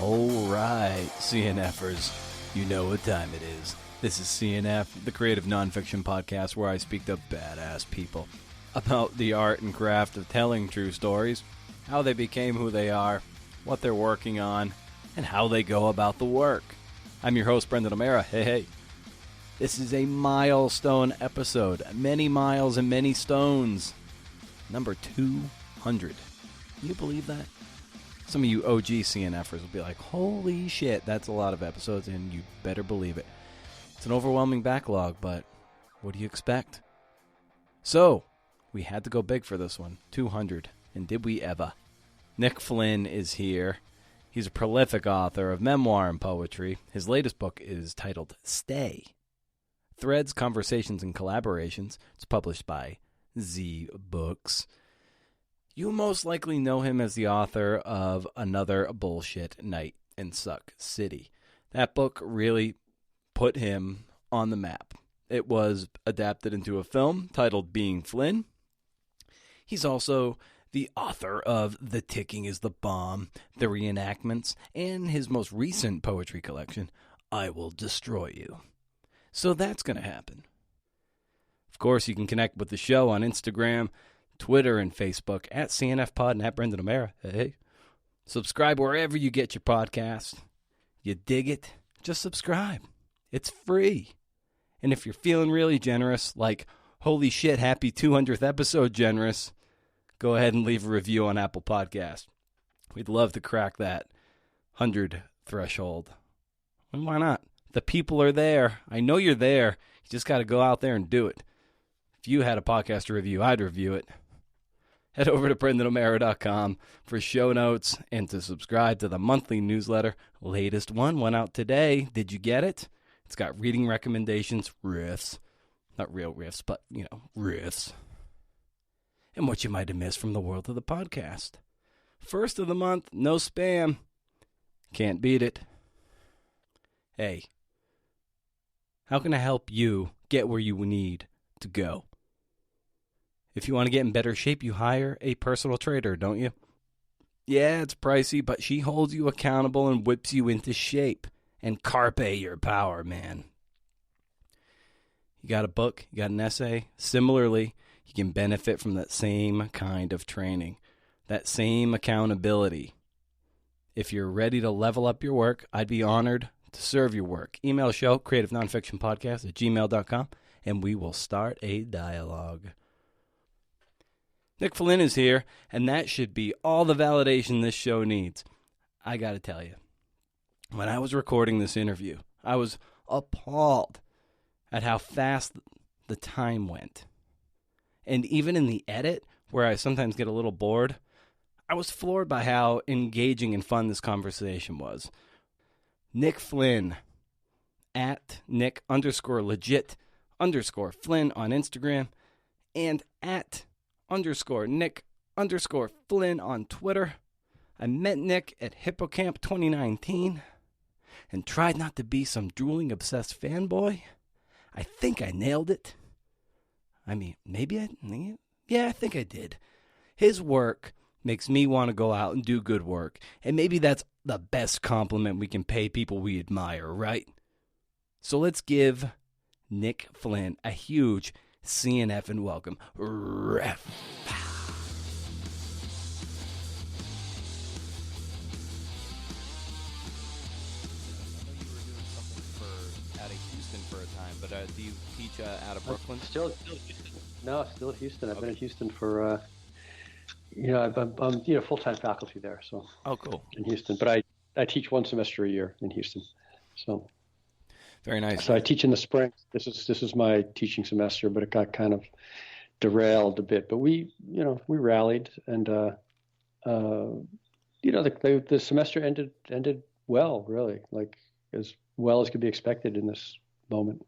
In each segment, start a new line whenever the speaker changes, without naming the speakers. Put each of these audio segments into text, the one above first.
All right, CNFers, you know what time it is. This is CNF, the creative nonfiction podcast where I speak to badass people about the art and craft of telling true stories, how they became who they are, what they're working on, and how they go about the work. I'm your host, Brendan O'Mara. Hey. This is a milestone episode. Many miles and many stones. Number 200. Can you believe that? Some of you OG CNFers will be like, holy shit, that's a lot of episodes, and you better believe it. It's an overwhelming backlog, but what do you expect? So, we had to go big for this one. 200. And did we ever? Nick Flynn is here. He's a prolific author of memoir and poetry. His latest book is titled Stay. Threads, Conversations, and Collaborations. It's published by Z Books. You most likely know him as the author of Another Bullshit Night in Suck City. That book really put him on the map. It was adapted into a film titled Being Flynn. He's also the author of The Ticking is the Bomb, The Reenactments, and his most recent poetry collection, I Will Destroy You. So that's going to happen. Of course, you can connect with the show on Instagram, Twitter, and Facebook at CNFPod and at Brendan O'Mara. Hey. Subscribe wherever you get your podcast. You dig it? Just subscribe. It's free. And if you're feeling really generous, like, holy shit, happy 200th episode generous, go ahead and leave a review on Apple Podcasts. We'd love to crack that 100 threshold. And why not? The people are there. I know you're there. You just got to go out there and do it. If you had a podcast to review, I'd review it. Head over to BrendanO'Mara.com for show notes and to subscribe to the monthly newsletter. Latest one went out today. Did you get it? It's got reading recommendations, riffs. Not real riffs, but, riffs. And what you might have missed from the world of the podcast. First of the month, no spam. Can't beat it. Hey, how can I help you get where you need to go? If you want to get in better shape, you hire a personal trainer, don't you? Yeah, it's pricey, but she holds you accountable and whips you into shape. And carpe your power, man. You got a book, you got an essay. Similarly, you can benefit from that same kind of training, that same accountability. If you're ready to level up your work, I'd be honored to serve your work. Email the show, creativenonfictionpodcast@gmail.com, and we will start a dialogue. Nick Flynn is here, and that should be all the validation this show needs. I got to tell you, when I was recording this interview, I was appalled at how fast the time went. And even in the edit, where I sometimes get a little bored, I was floored by how engaging and fun this conversation was. Nick Flynn, at Nick_legit_Flynn on Instagram, and at _Nick_Flynn on Twitter. I met Nick at Hippocamp 2019 and tried not to be some drooling obsessed fanboy. I think I nailed it. I mean, I think I did. His work makes me want to go out and do good work, and maybe that's the best compliment we can pay people we admire, right? So let's give Nick Flynn a huge CNF and welcome. Ref. Out of Houston for a time, but do you teach out of Brooklyn?
Still Houston. No, still Houston. I've been in Houston for, I'm full-time faculty there. So.
Oh, cool.
In Houston, but I teach one semester a year in Houston. So.
Very nice.
So I teach in the spring. This is my teaching semester, but it got kind of derailed a bit. But we rallied, and the semester ended well, really, like as well as could be expected in this moment.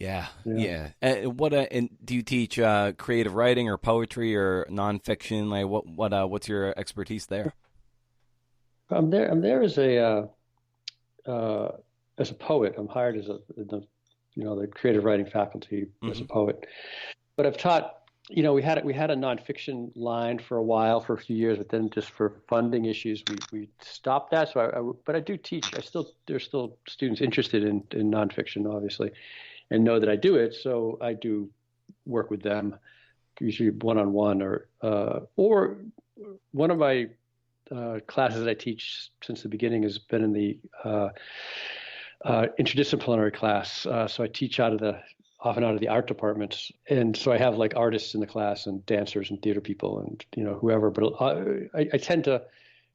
Yeah. And do you teach creative writing or poetry or nonfiction? Like what's your expertise there?
I'm there as a poet. I'm hired as the creative writing faculty as a poet. But I've taught we had a nonfiction line for a while, for a few years, but then just for funding issues, we stopped that. So but I do teach. There's still students interested in nonfiction, obviously, and know that I do it. So I do work with them, usually one-on-one, or one of my classes I teach since the beginning has been in the interdisciplinary class. So I teach often out of the art departments, and so I have like artists in the class and dancers and theater people and whoever. But I tend to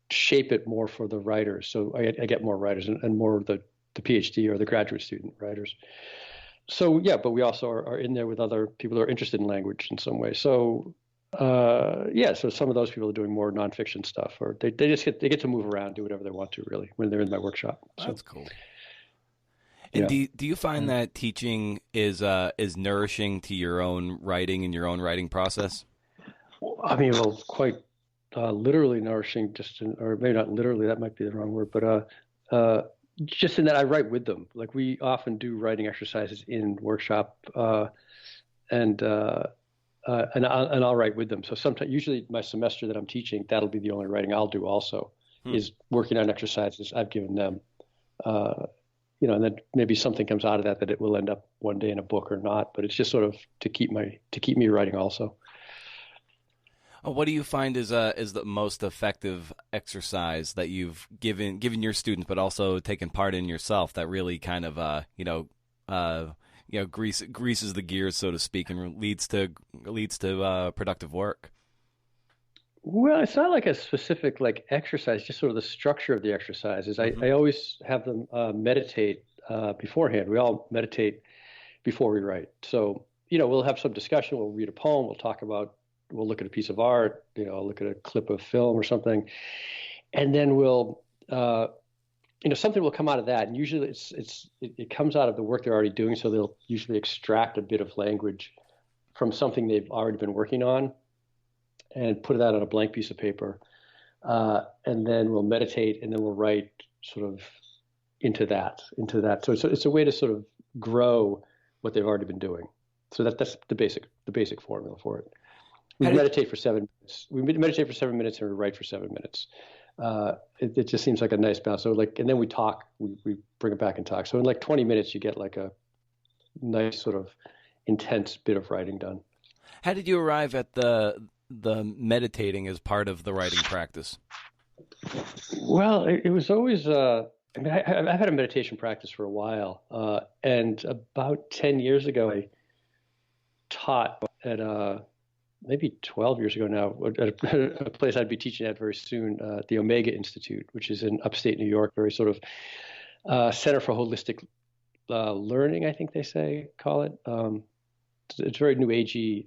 shape it more for the writers, so I get more writers and more the PhD or the graduate student writers. So yeah, but we also are in there with other people who are interested in language in some way. So yeah, so some of those people are doing more nonfiction stuff, or they just get to move around, do whatever they want to, really, when they're in my workshop. So,
That's cool. And
yeah.
do you find that teaching is nourishing to your own writing and your own writing process?
I mean, well, quite literally nourishing, or maybe not literally, that might be the wrong word, but just in that I write with them. Like we often do writing exercises in workshop, and I'll write with them. So sometimes, usually my semester that I'm teaching, that'll be the only writing I'll do also, is working on exercises I've given them. And then maybe something comes out of that it will end up one day in a book or not. But it's just sort of to keep me writing also.
What do you find is the most effective exercise that you've given your students, but also taken part in yourself, that really kind of greases the gears, so to speak, and leads to productive work?
Well, it's not like a specific like exercise, just sort of the structure of the exercises. I always have them meditate beforehand. We all meditate before we write. So, we'll have some discussion. We'll read a poem. We'll look at a piece of art, look at a clip of film or something. And then something will come out of that. And usually it comes out of the work they're already doing. So they'll usually extract a bit of language from something they've already been working on and put that on a blank piece of paper. And then we'll meditate, and then we'll write sort of into that. So it's a way to sort of grow what they've already been doing. So that's the basic formula for it. We meditate for 7 minutes. We meditate for 7 minutes and we write for 7 minutes. It just seems like a nice balance. So and then we talk. We bring it back and talk. So in like 20 minutes, you get like a nice sort of intense bit of writing done.
How did you arrive at the meditating as part of the writing practice?
Well, it was always. I've had a meditation practice for a while, and about 10 years ago, I taught at maybe 12 years ago now, at a place I'd be teaching at very soon, the Omega Institute, which is in upstate New York, very sort of Center for Holistic Learning, I think they call it. It's very new agey,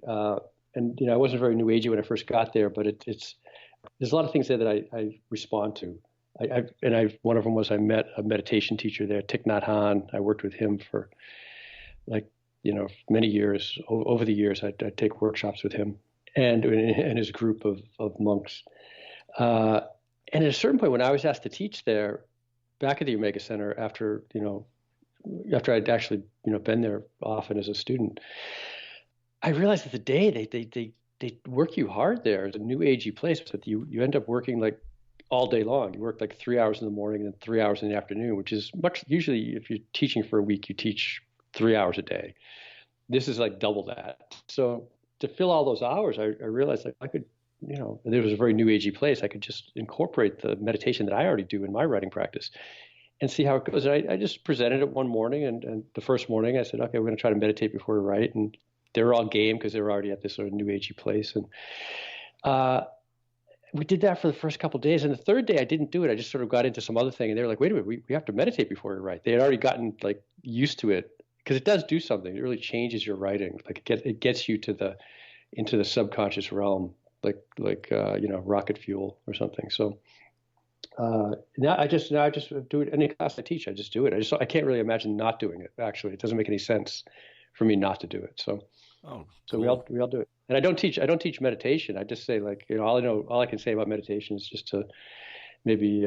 and I wasn't very new agey when I first got there, but there's a lot of things there that I respond to. One of them was I met a meditation teacher there, Thich Nhat Hanh. I worked with him for many years. Over the years, I'd take workshops with him and his group of monks. And at a certain point, when I was asked to teach there, back at the Omega Center, after I'd actually been there often as a student, I realized that the day they work you hard there. It's a new agey place, but you end up working like all day long. You work like 3 hours in the morning and then 3 hours in the afternoon, which is usually if you're teaching for a week, you teach 3 hours a day. This is like double that. So to fill all those hours, I realized that I could, there was a very new agey place. I could just incorporate the meditation that I already do in my writing practice and see how it goes. And I just presented it one morning, and the first morning I said, okay, we're going to try to meditate before we write. And they were all game because they were already at this sort of new agey place. And we did that for the first couple of days. And the third day I didn't do it. I just sort of got into some other thing. And they were like, wait a minute, we have to meditate before we write. They had already gotten like used to it, because it does do something. It really changes your writing. Like it gets you into the subconscious realm, like rocket fuel or something. So now I just do it. Any class I teach, I just do it. I can't really imagine not doing it. Actually, it doesn't make any sense for me not to do it. So
cool.
we all do it. And I don't teach meditation. I just say all I can say about meditation is just to maybe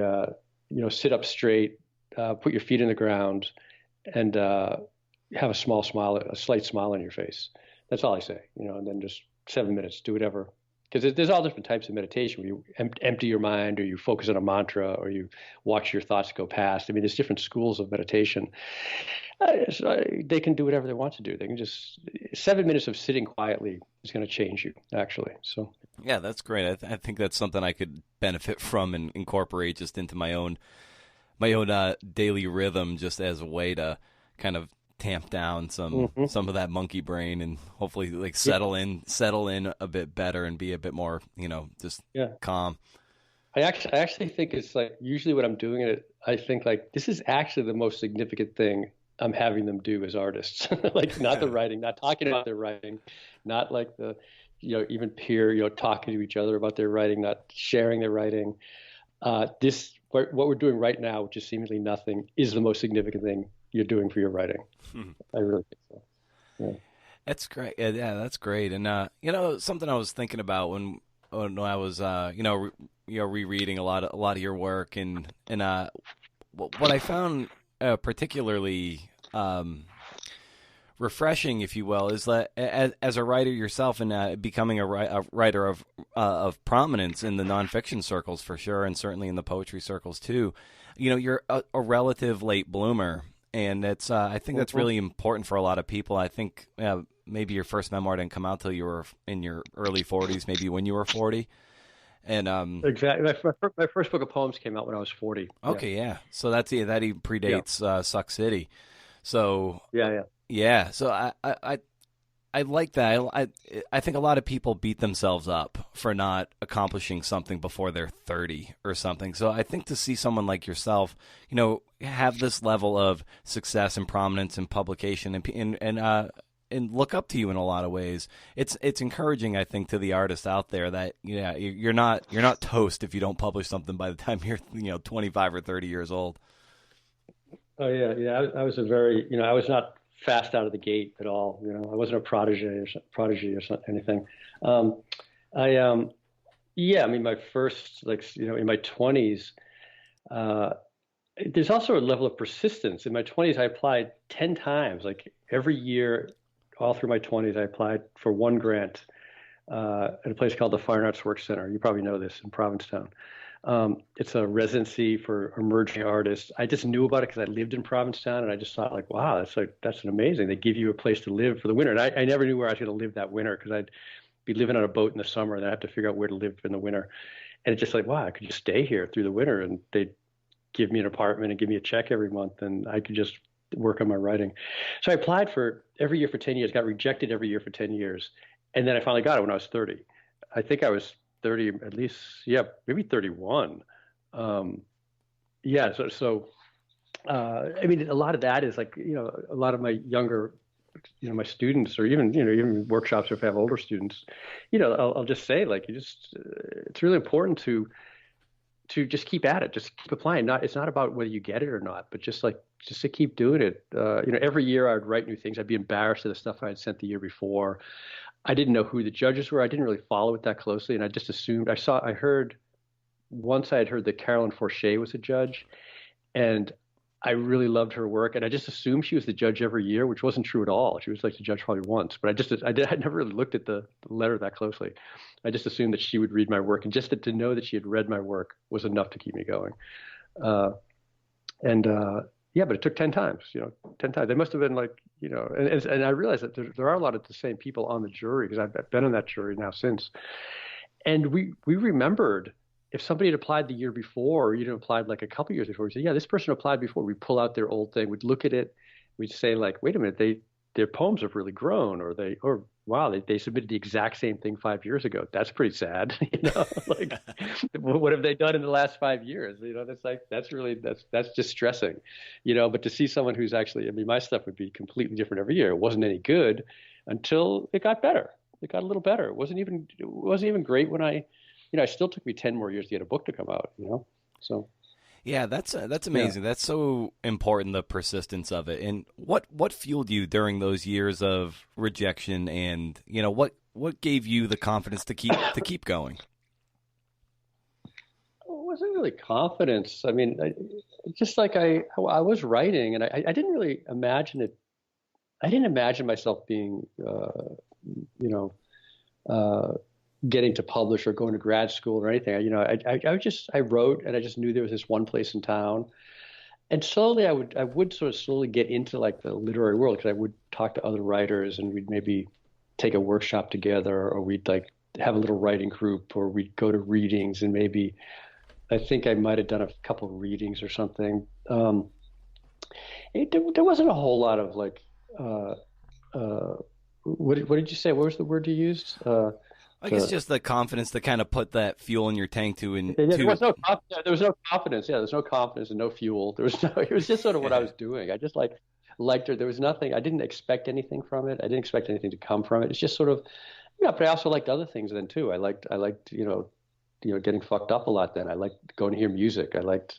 sit up straight, put your feet in the ground, and have a slight smile on your face. That's all I say, and then just 7 minutes, do whatever. Because there's all different types of meditation where you empty your mind, or you focus on a mantra, or you watch your thoughts go past. I mean, there's different schools of meditation. They can do whatever they want to do. They can just 7 minutes of sitting quietly is going to change you, actually. So
Yeah, that's great. I think that's something I could benefit from and incorporate just into my own daily rhythm, just as a way to kind of tamp down some of that monkey brain and hopefully like settle in a bit better and be a bit more, just
yeah.
calm.
I actually think it's like usually when I'm doing it, I think like this is actually the most significant thing I'm having them do as artists. Like not the writing, not talking about their writing, not like the, even peer, talking to each other about their writing, not sharing their writing. What we're doing right now, which is seemingly nothing, is the most significant thing you're doing for your writing. I really think so. Yeah.
That's great. Yeah, that's great. And something I was thinking about when I was rereading a lot of your work, and what I found particularly refreshing, if you will, is that as a writer yourself and becoming a writer of prominence in the nonfiction circles for sure, and certainly in the poetry circles too, you're a relative late bloomer, and it's I think that's really important for a lot of people. I think maybe your first memoir didn't come out till you were in your early 40s, maybe when you were 40. And
exactly, my first book of poems came out when I was 40.
Okay, yeah. So that even predates Suck City. So
yeah.
Yeah, so I like that. I think a lot of people beat themselves up for not accomplishing something before they're 30 or something. So I think to see someone like yourself, have this level of success and prominence and publication and look up to you in a lot of ways, it's encouraging, I think, to the artists out there that you're not toast if you don't publish something by the time you're 25 or 30 years old.
Oh yeah. I was a very I was not fast out of the gate at all. I wasn't a prodigy or anything. I mean, my first, in my 20s, there's also a level of persistence. In my 20s, I applied 10 times, like every year, all through my 20s, I applied for one grant at a place called the Fine Arts Work Center. You probably know this, in Provincetown. It's a residency for emerging artists. I just knew about it because I lived in Provincetown, and I just thought, like, wow, that's amazing. They give you a place to live for the winter. And I never knew where I was going to live that winter, because I'd be living on a boat in the summer, and I'd have to figure out where to live in the winter. And it's just like, wow, I could just stay here through the winter, and they'd give me an apartment and give me a check every month, and I could just work on my writing. So I applied for every year for 10 years, got rejected every year for 10 years. And then I finally got it when I was 30. I think I was 30 at least, maybe 31. I mean, a lot of that is like, a lot of my younger, my students, or even workshops, if I have older students, I'll just say, like, it's really important to just keep at it, just keep applying. It's not about whether you get it or not, but just to keep doing it. Every year I'd write new things. I'd be embarrassed of the stuff I had sent the year before. I didn't know who the judges were. I didn't really follow it that closely, and I just assumed. I heard that Carolyn Forche was a judge, and I really loved her work, and I just assumed she was the judge every year, which wasn't true at all. She was like the judge probably once, but I never really looked at the letter that closely. I just assumed that she would read my work, and just to know that she had read my work was enough to keep me going. But it took 10 times, 10 times. They must have been like, and I realized that there are a lot of the same people on the jury, because I've been on that jury now since. And we remembered if somebody had applied the year before, or applied like a couple years before, we say, yeah, this person applied before. We pull out their old thing. We'd look at it. We'd say, like, wait a minute, their poems have really grown, or wow, they submitted the exact same thing 5 years ago. That's pretty sad. Like, what have they done in the last 5 years? That's distressing, but to see someone who's actually, I mean, my stuff would be completely different every year. It wasn't any good until it got better. It got a little better. It wasn't even great when it still took me 10 more years to get a book to come out, so.
Yeah, that's amazing. Yeah. That's so important, the persistence of it. And what fueled you during those years of rejection, and what gave you the confidence to keep going?
It wasn't really confidence. I mean, I was writing, and I didn't really imagine it. I didn't imagine myself being getting to publish or going to grad school or anything. I wrote, and I just knew there was this one place in town. And slowly I would sort of slowly get into like the literary world, because I would talk to other writers, and we'd maybe take a workshop together, or we'd like have a little writing group, or we'd go to readings, and maybe I think I might have done a couple of readings or something. There wasn't a whole lot of like, uh, what did you say? What was the word you used?
I guess just the confidence to kind of put that fuel in your tank to
Yeah, there was no confidence. Yeah, there's no confidence and no fuel. There was no. It was just sort of what I was doing. I just liked her. There was nothing. I didn't expect anything from it. I didn't expect anything to come from it. It's just sort of, yeah. But I also liked other things then too. I liked getting fucked up a lot. Then I liked going to hear music. I liked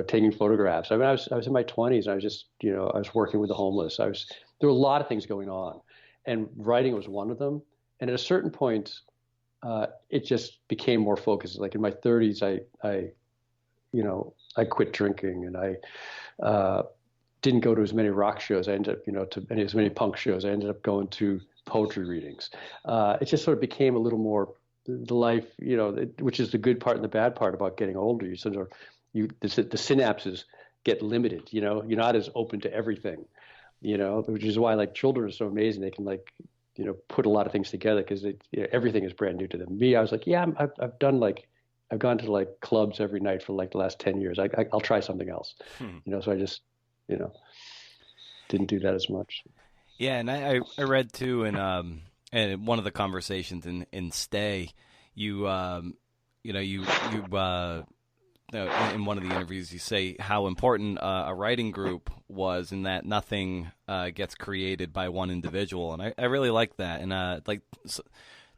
taking photographs. I mean, I was in my 20s, and I was just I was working with the homeless. There were a lot of things going on, and writing was one of them. And at a certain point, it just became more focused. Like in my 30s, I quit drinking, and I didn't go to as many rock shows. I ended up, to as many punk shows. I ended up going to poetry readings. It just sort of became a little more the life, which is the good part and the bad part about getting older. The synapses get limited. You're not as open to everything. Which is why like children are so amazing. They can like put a lot of things together, because everything is brand new to them. Me, I was like, yeah, I've gone to like clubs every night for like the last 10 years. I'll try something else. So I just, didn't do that as much.
Yeah, and I read too, and one of the conversations in Stay, you in one of the interviews, you say how important a writing group was, in that nothing gets created by one individual, and I really like that. And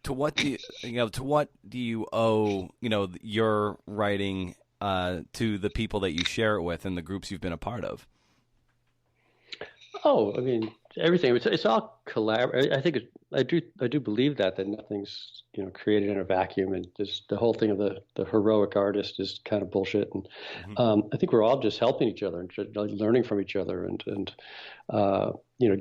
to what do you owe your writing to the people that you share it with and the groups you've been a part of?
Oh, I mean, everything. It's all collaborative. I think I do believe that nothing's created in a vacuum, and just the whole thing of the heroic artist is kind of bullshit. And I think we're all just helping each other and learning from each other, and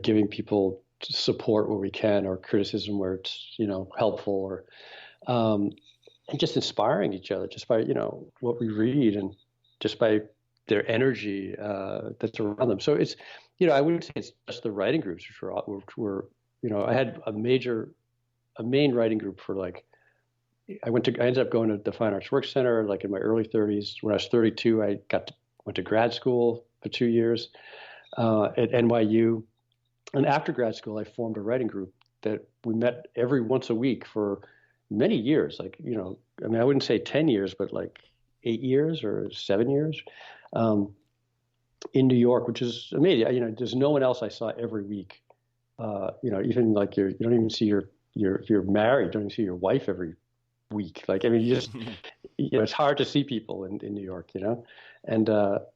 giving people support where we can, or criticism where it's helpful, or and just inspiring each other just by what we read, and just by their energy that's around them. So it's I wouldn't say it's just the writing groups, which were I had a main writing group for like I ended up going to the Fine Arts Work Center like in my early 30s. When I was 32, I went to grad school for 2 years at NYU, and after grad school, I formed a writing group that we met every once a week for many years. Like I mean, I wouldn't say 10 years, but like 8 years or 7 years. In New York, which is amazing. There's no one else I saw every week. Even like you don't even see if you're married, you don't even see your wife every week. Like, I mean, you just, it's hard to see people in New York, and, but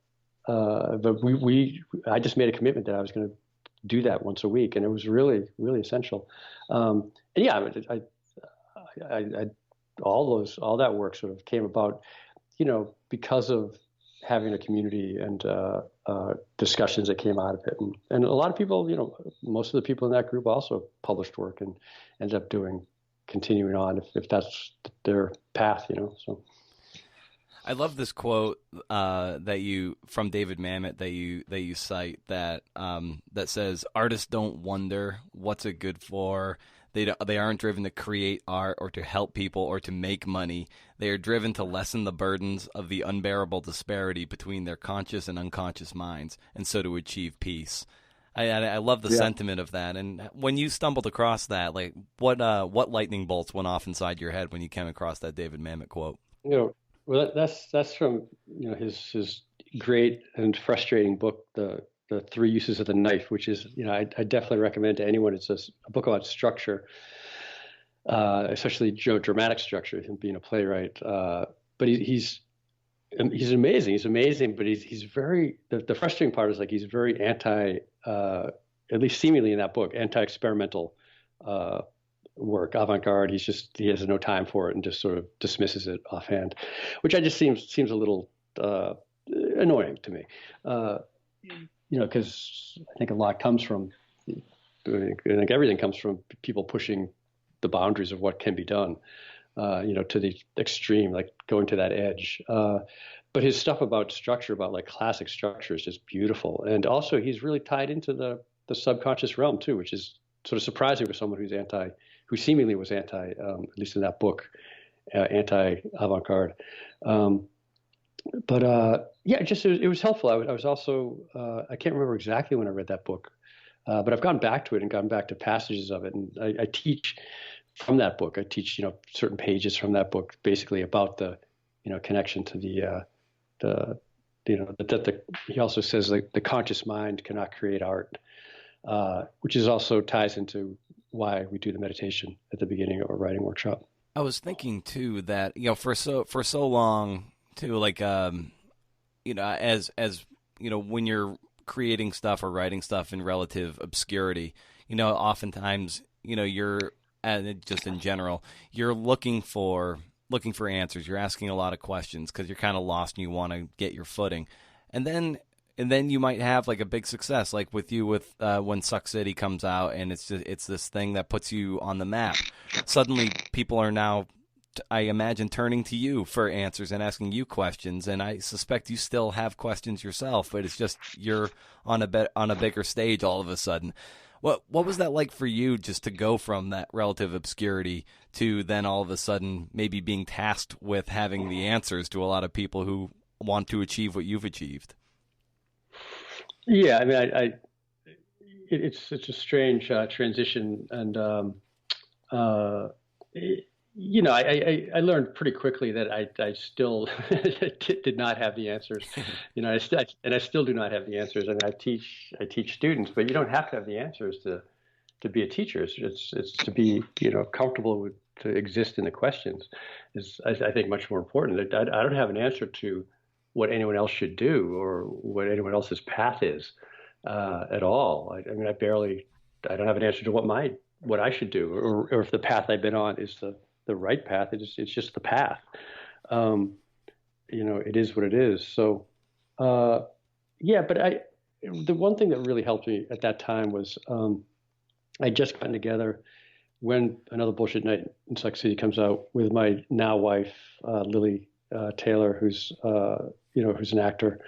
I just made a commitment that I was going to do that once a week, and it was really, really essential. And yeah, all that work sort of came about, because of having a community and discussions that came out of it. And a lot of people, most of the people in that group also published work and ended up continuing on if that's their path, so.
I love this quote from David Mamet that you cite that says, "Artists don't wonder what's it good for. They aren't driven to create art or to help people or to make money. They are driven to lessen the burdens of the unbearable disparity between their conscious and unconscious minds, and so to achieve peace." I love the sentiment of that. And when you stumbled across that, like what lightning bolts went off inside your head when you came across that David Mamet quote?
Well, that's from his great and frustrating book, the Three Uses of the Knife, which is I definitely recommend to anyone. It's a book about structure, especially dramatic structure, him being a playwright. But he's amazing. He's amazing, but he's very the frustrating part is like he's very anti, at least seemingly in that book, anti-experimental work, avant-garde. He has no time for it and just sort of dismisses it offhand, which I just seems a little annoying to me. Because I think a lot comes from, I think everything comes from people pushing the boundaries of what can be done, to the extreme, like going to that edge. But his stuff about structure, about like classic structure, is just beautiful. And also, he's really tied into the subconscious realm too, which is sort of surprising for someone who seemingly was at least in that book, anti-avant-garde. It was helpful. I was also I can't remember exactly when I read that book, but I've gone back to it and gone back to passages of it, and I teach from that book. I teach certain pages from that book, basically about the connection to he also says like the conscious mind cannot create art, which is also ties into why we do the meditation at the beginning of a writing workshop.
I was thinking too that for so long too, like as when you're creating stuff or writing stuff in relative obscurity, oftentimes you're just in general you're looking for answers. You're asking a lot of questions because you're kind of lost and you want to get your footing, and then you might have like a big success, like with you with when Suck City comes out, and it's this thing that puts you on the map. Suddenly, people are now, I imagine, turning to you for answers and asking you questions, and I suspect you still have questions yourself, but it's just you're on a bigger stage all of a sudden. What was that like for you, just to go from that relative obscurity to then all of a sudden maybe being tasked with having the answers to a lot of people who want to achieve what you've achieved?
Yeah, I mean, it's a strange transition, and I learned pretty quickly that I still did not have the answers. I still do not have the answers. I mean, I teach students, but you don't have to have the answers to be a teacher. It's to be comfortable with, to exist in the questions is I think much more important. I don't have an answer to what anyone else should do or what anyone else's path is at all. I mean, I don't have an answer to what I should do, or if the path I've been on is the right path. It's just the path. It is what it is. So, but the one thing that really helped me at that time was I'd just gotten together when Another Bullshit Night in Suck City comes out with my now wife, Lily Taylor, who's an actor,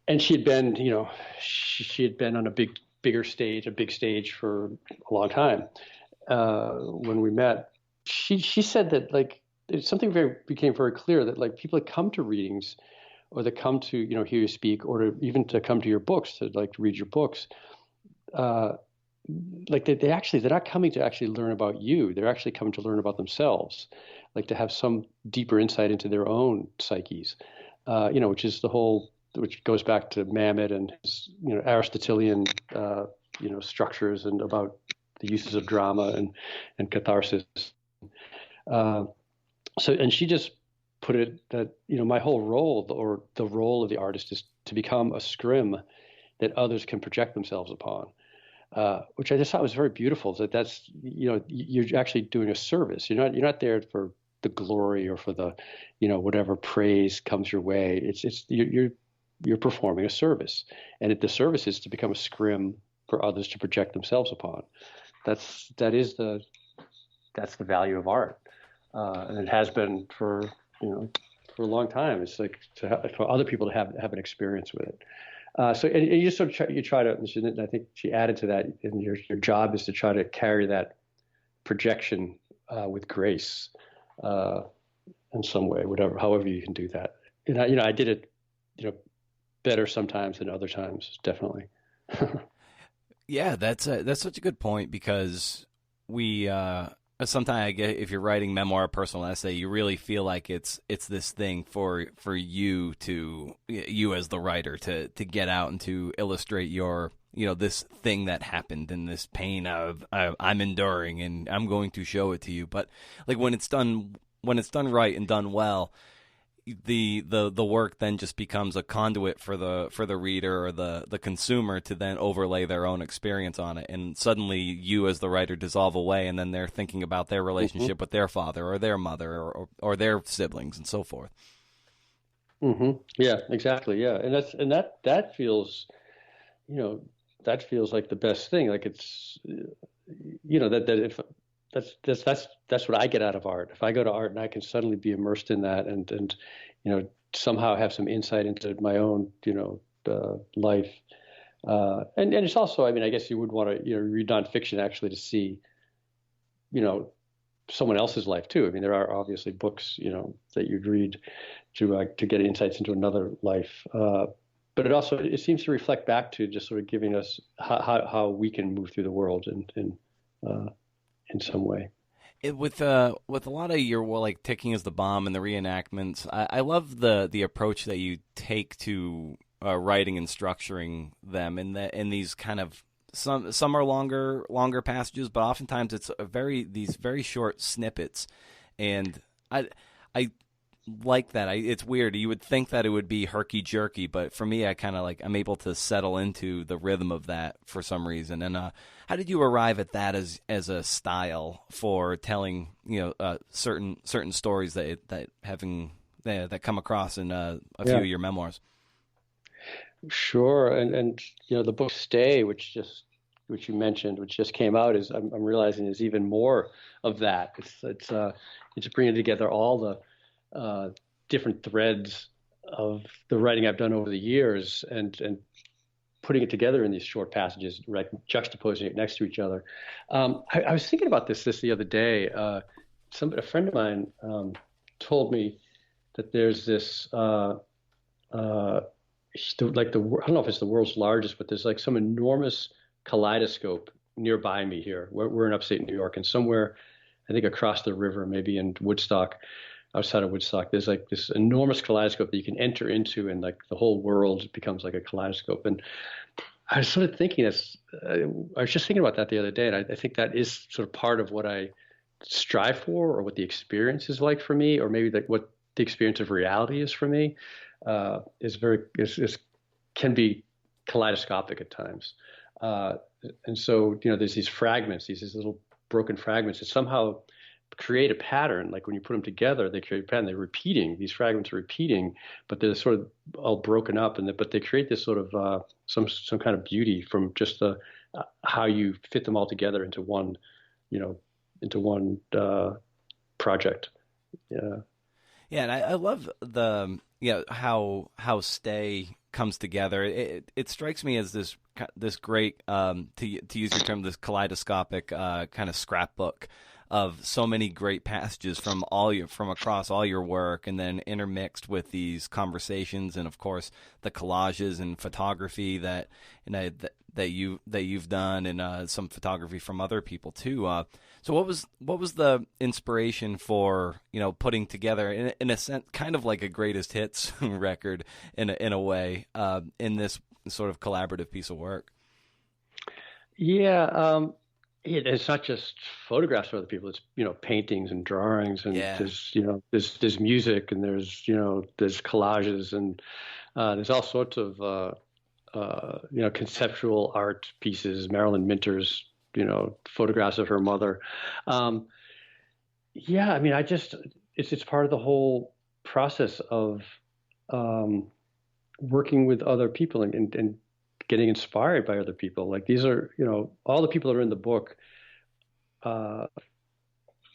and she had been on a big stage for a long time. When we met, she said that like something became very clear, that like people that come to readings or that come to hear you speak, or even to come to your books, to like read your books, like they're not coming to actually learn about you. They're actually coming to learn about themselves, like to have some deeper insight into their own psyches, which goes back to Mamet and his Aristotelian structures, and about the uses of drama and catharsis. And she just put it that my whole role, or the role of the artist, is to become a scrim that others can project themselves upon. Which I just thought was very beautiful. That's you're actually doing a service. You're not there for the glory or for the whatever praise comes your way. It's you're performing a service, and the service is to become a scrim for others to project themselves upon. That's the value of art, and it has been for a long time. It's like for other people to have an experience with it. And you just sort of try to, and I think she added to that, and your job is to try to carry that projection with grace in some way, however you can do that. And I did it, better sometimes than other times, definitely.
Yeah, that's such a good point, because we sometimes, I get, if you're writing memoir, personal essay, you really feel like it's this thing for you as the writer to get out and to illustrate your this thing that happened, and this pain I'm enduring, and I'm going to show it to you. But like when it's done right and done well, the work then just becomes a conduit for the reader or the consumer to then overlay their own experience on it, and suddenly you as the writer dissolve away, and then they're thinking about their relationship with their father or their mother or their siblings and so forth.
Mm-hmm. Yeah, exactly. Yeah, and that feels that feels like the best thing. Like it's that if that's what I get out of art. If I go to art and I can suddenly be immersed in that and somehow have some insight into my own life. And it's also, I mean, I guess you would want to read nonfiction actually to see someone else's life too. I mean, there are obviously books that you'd read to get insights into another life. But it seems to reflect back to just sort of giving us how we can move through the world in some way.
With a lot of your like Ticking is the Bomb and the reenactments, I love the approach that you take to writing and structuring them in these kind of some are longer passages, but oftentimes it's these very short snippets, and I like that. It's weird. You would think that it would be herky jerky, but for me, I kind of I'm able to settle into the rhythm of that for some reason. And how did you arrive at that as a style for telling certain stories that come across in a few of your memoirs?
Sure, and the book Stay, which you mentioned, which just came out, is I'm realizing is even more of that. It's bringing together all the different threads of the writing I've done over the years and putting it together in these short passages, right, juxtaposing it next to each other. I was thinking about this the other day. A friend of mine told me that there's this I don't know if it's the world's largest, but there's like some enormous kaleidoscope nearby me here. We're in upstate New York, and somewhere, I think across the river, maybe in Woodstock, outside of Woodstock, there's like this enormous kaleidoscope that you can enter into, and like the whole world becomes like a kaleidoscope. And I was sort of thinking I was just thinking about that the other day, and I think that is sort of part of what I strive for, or what the experience is like for me, or maybe what the experience of reality is for me. Can be kaleidoscopic at times. And so, there's these fragments, these little broken fragments that somehow create a pattern. Like when you put them together, they create a pattern. They're repeating. These fragments are repeating, but they're sort of all broken up, but they create this sort of some kind of beauty from just how you fit them all together into one project. Yeah.
Yeah, and I love how Stay comes together. It strikes me as this great to use your term, this kaleidoscopic kind of scrapbook of so many great passages from across all your work, and then intermixed with these conversations, and of course the collages and photography that you've done, and some photography from other people too. So what was the inspiration for putting together in a sense kind of like a greatest hits record in a way in this sort of collaborative piece of work?
Yeah, it's not just photographs of other people. It's paintings and drawings, and there's music, and there's collages, and there's all sorts of conceptual art pieces. Marilyn Minter's photographs of her mother. I mean, it's part of the whole process of working with other people and getting inspired by other people. Like these are, all the people that are in the book.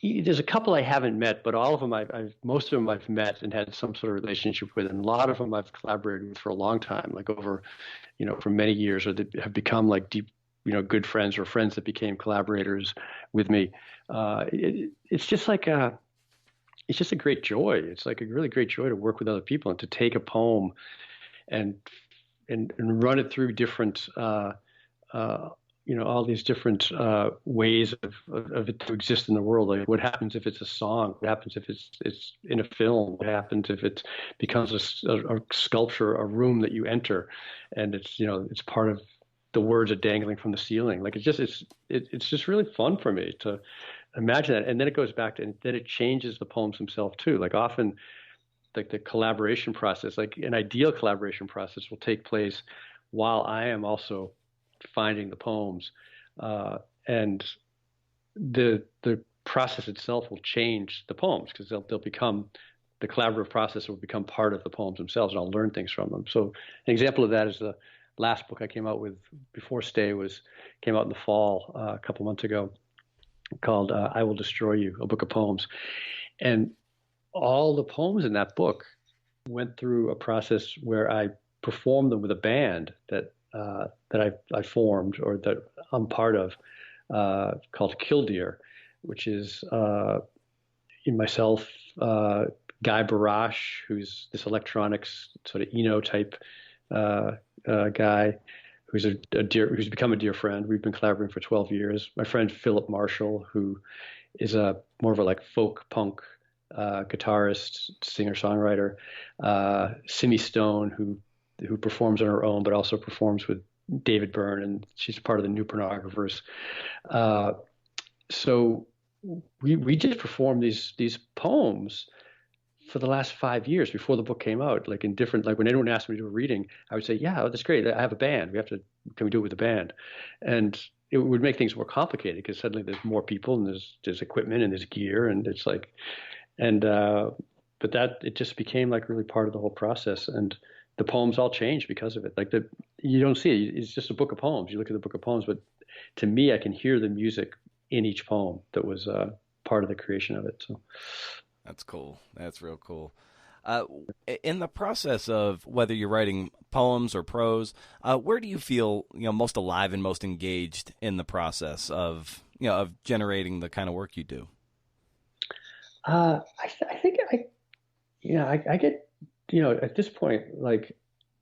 There's a couple I haven't met, but all of them most of them I've met and had some sort of relationship with, and a lot of them I've collaborated with for a long time, like over, for many years, or that have become like deep, good friends, or friends that became collaborators with me. It's just a great joy. It's like a really great joy to work with other people and to take a poem and run it through different, all these different ways of it to exist in the world. Like what happens if it's a song? What happens if it's in a film? What happens if it becomes a sculpture, a room that you enter, and it's part of the words are dangling from the ceiling. Like it's just really fun for me to imagine that. And then it goes back to, and then it changes the poems themselves too. Like often, like the collaboration process, like an ideal collaboration process will take place while I am also finding the poems, and the process itself will change the poems, because they'll become, the collaborative process will become part of the poems themselves, and I'll learn things from them. So an example of that is the last book I came out with before Stay came out in the fall a couple months ago. called I Will Destroy You, a book of poems. And all the poems in that book went through a process where I performed them with a band that I formed or that I'm part of, called Killdeer, which is myself, Guy Barash, who's this electronics sort of Eno type guy, who's become a dear friend. We've been collaborating for 12 years. My friend Philip Marshall, who is a more of a like folk punk guitarist, singer songwriter. Simi Stone, who performs on her own, but also performs with David Byrne, and she's part of the New Pornographers. Uh, so we just performed these poems for the last 5 years before the book came out, like in different, like when anyone asked me to do a reading, I would say, yeah, that's great. I have a band. Can we do it with a band? And it would make things more complicated because suddenly there's more people and there's equipment and there's gear and it's like, and, but that, it just became like really part of the whole process. And the poems all changed because of it. Like you don't see it. It's just a book of poems. You look at the book of poems, but to me, I can hear the music in each poem that was part of the creation of it. So.
That's cool. That's real cool. In the process of whether you're writing poems or prose, where do you feel most alive and most engaged in the process of of generating the kind of work you do?
I think I get at this point like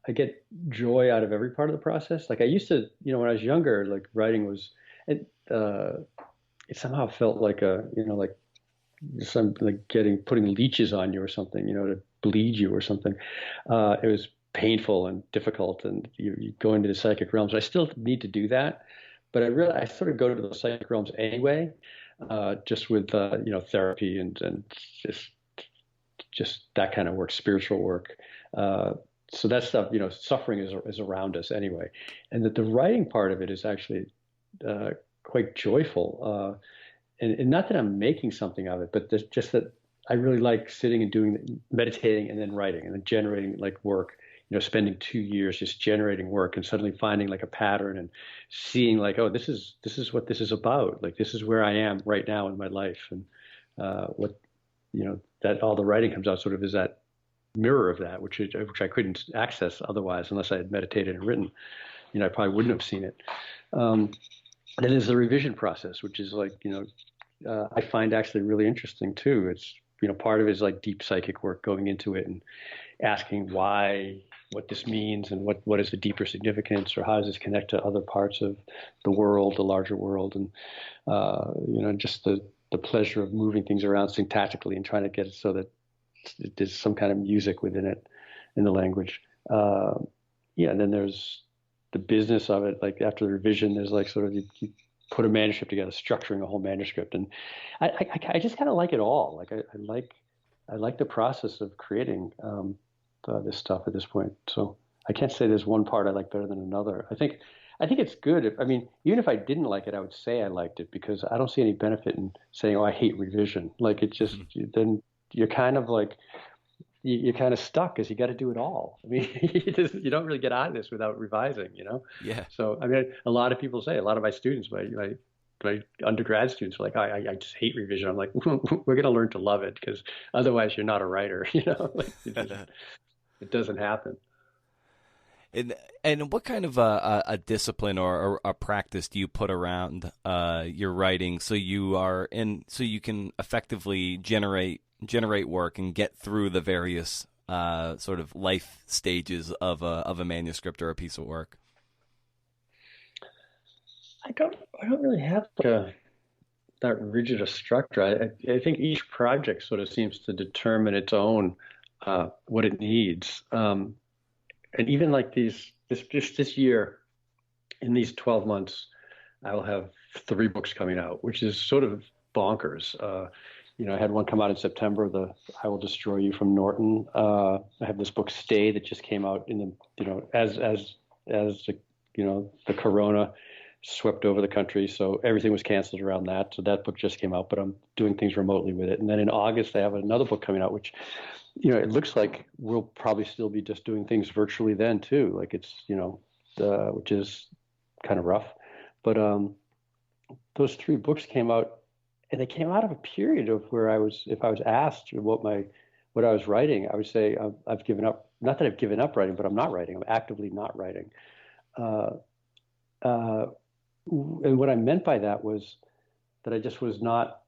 I get joy out of every part of the process. Like I used to when I was younger, like writing was it somehow felt like like some like putting leeches on you or something, to bleed you or something. It was painful and difficult, and you go into the psychic realms. I still need to do that, but I sort of go to the psychic realms anyway, just with therapy and just that kind of work, spiritual work. So that stuff, suffering is around us anyway, and that the writing part of it is actually quite joyful. And not that I'm making something of it, but just that I really like sitting and meditating and then writing and then generating like work, spending 2 years just generating work and suddenly finding like a pattern and seeing like, oh, this is what this is about. Like, this is where I am right now in my life. And that all the writing comes out sort of is that mirror of that, which I couldn't access otherwise unless I had meditated and written. I probably wouldn't have seen it. And then there's the revision process, which is like, I find actually really interesting too. It's, part of it is like deep psychic work, going into it and asking what this means and what is the deeper significance, or how does this connect to other parts of the world, the larger world. And, just the pleasure of moving things around syntactically and trying to get it so that there's some kind of music within it, in the language. And then there's the business of it. Like after the revision, there's like sort of you put a manuscript together, structuring a whole manuscript, and I just kind of like it all. Like I like the process of creating this stuff at this point. So I can't say there's one part I like better than another. I think it's good. Even if I didn't like it, I would say I liked it, because I don't see any benefit in saying, oh, I hate revision. Like it just then you're kind of like you're kind of stuck because you got to do it all. You don't really get out of this without revising,
Yeah.
So, a lot of people say, a lot of my students, my undergrad students are like, I just hate revision. I'm like, we're going to learn to love it, because otherwise you're not a writer, like it doesn't happen.
And what kind of a discipline or a practice do you put around your writing so you can effectively generate work and get through the various sort of life stages of a manuscript or a piece of work?
I don't really have that rigid a structure. I think each project sort of seems to determine its own what it needs. And even like this year, in these 12 months, I will have 3 books coming out, which is sort of bonkers. I had one come out in September, the I Will Destroy You from Norton. I have this book Stay that just came out in the, as the corona swept over the country. So everything was canceled around that. So that book just came out, but I'm doing things remotely with it. And then in August, I have another book coming out, which, it looks like we'll probably still be just doing things virtually then too. Like it's, which is kind of rough. But those 3 books came out and they came out of a period of where if I was asked what I was writing, I would say I've given up. Not that I've given up writing, but I'm not writing. I'm actively not writing. Uh, uh, and what I meant by that was that I just was not.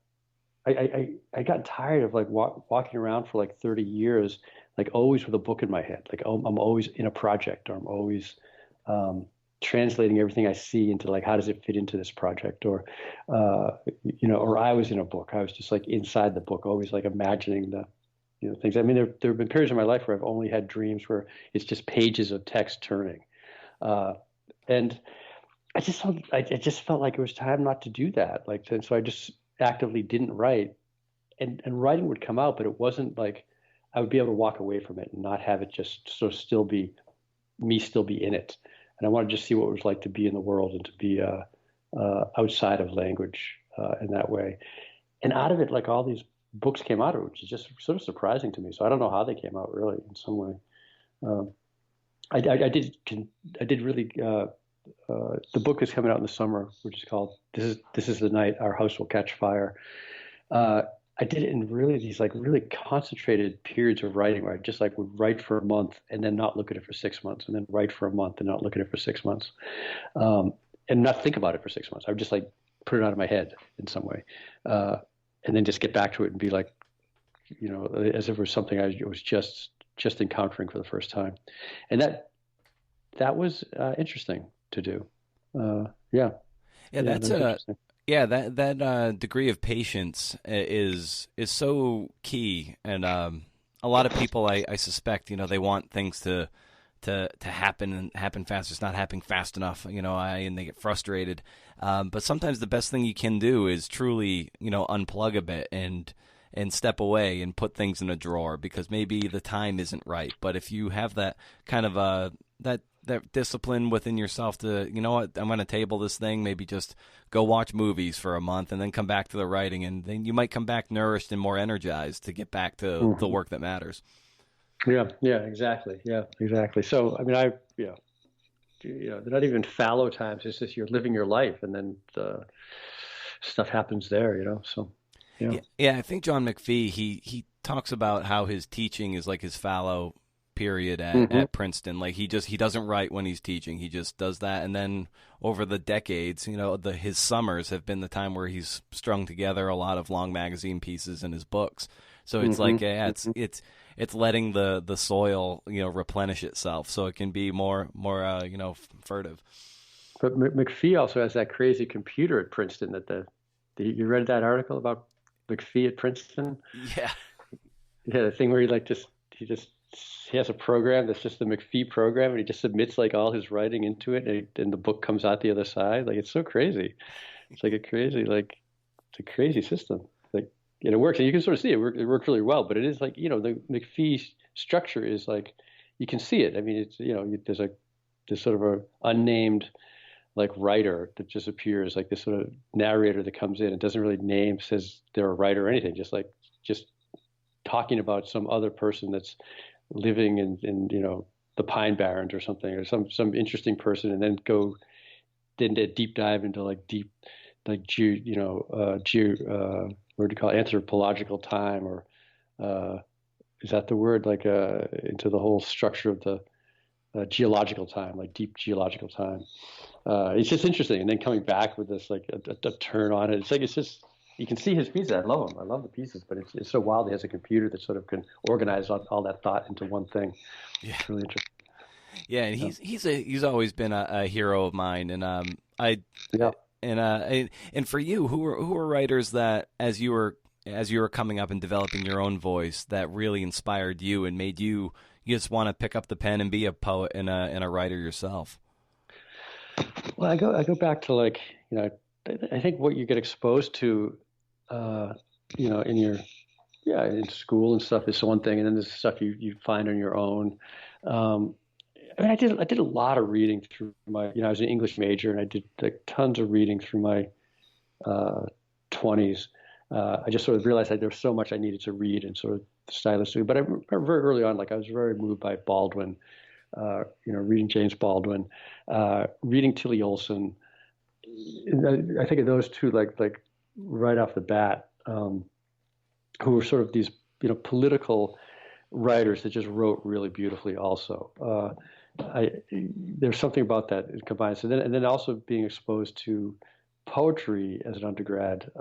I got tired of like walking around for like 30 years, like always with a book in my head. Like, oh, I'm always in a project, or I'm always translating everything I see into like, how does it fit into this project? Or, or I was in a book. I was just like inside the book, always like imagining the, things. I mean, there have been periods in my life where I've only had dreams where it's just pages of text turning. And I just felt like it was time not to do that. Like, and so I just actively didn't write, and writing would come out, but it wasn't like I would be able to walk away from it and not have it just sort of still be in it. And I wanted to just see what it was like to be in the world and to be outside of language in that way. And out of it, like all these books came out of it, which is just sort of surprising to me. So I don't know how they came out really in some way. I did really. The book is coming out in the summer, which is called "This Is the Night Our House Will Catch Fire." I did it in really these like really concentrated periods of writing where I just like would write for a month and then not look at it for 6 months, and then write for a month and not look at it for 6 months, and not think about it for 6 months. I would just like put it out of my head in some way, and then just get back to it and be like, as if it was something I was just encountering for the first time, and that was interesting to do. Yeah,
that's that degree of patience is so key, and a lot of people I suspect they want things to happen and happen fast. It's not happening fast enough, and they get frustrated. But sometimes the best thing you can do is truly unplug a bit and step away and put things in a drawer, because maybe the time isn't right. But if you have that kind of that discipline within yourself to, what, I'm going to table this thing, maybe just go watch movies for a month and then come back to the writing, and then you might come back nourished and more energized to get back to the work that matters.
Yeah, exactly. Yeah, exactly. So, I mean, they're not even fallow times. It's just you're living your life, and then stuff happens there, so.
Yeah, I think John McPhee, he talks about how his teaching is like his fallow period at Princeton. Like he doesn't write when he's teaching. He just does that, and then over the decades, his summers have been the time where he's strung together a lot of long magazine pieces in his books. So it's like it's letting the soil replenish itself, so it can be more furtive.
But McPhee also has that crazy computer at Princeton. You read that article about McPhee at Princeton?
Yeah.
Yeah, the thing where he has a program that's just the McPhee program, and he just submits like all his writing into it, and the book comes out the other side. Like, it's so crazy. It's like it's a crazy system. Like, it works, and you can sort of see it. It works really well, but it is like, the McPhee structure is like, you can see it. I mean, it's, there's sort of a unnamed like writer that just appears, like this sort of narrator that comes in and doesn't really says they're a writer or anything, just talking about some other person that's living in the Pine Barrens or something, or some interesting person, and then a deep dive into what do you call it, anthropological time, or is that the word, like into the whole structure of the geological time, like deep geological time. It's just interesting, and then coming back with this like a turn on it. It's just, you can see his pieces. I love them. I love the pieces, but it's so wild. He has a computer that sort of can organize all that thought into one thing.
Yeah,
it's really interesting.
Yeah, and he's always been a hero of mine, and and for you, who are writers that as you were coming up and developing your own voice, that really inspired you and made you just want to pick up the pen and be a poet and a writer yourself?
Well, I go back to like, I think what you get exposed to, in school and stuff is one thing, and then there's stuff you find on your own. I mean, I did a lot of reading through my, I was an English major, and I did like tons of reading through my 20s. I just sort of realized that there was so much I needed to read and sort of stylistically. But I remember very early on, like I was very moved by Baldwin, reading James Baldwin, reading Tilly Olson. I think of those two like right off the bat, who were sort of these, political writers that just wrote really beautifully also. There's something about that it combines. And then also being exposed to poetry as an undergrad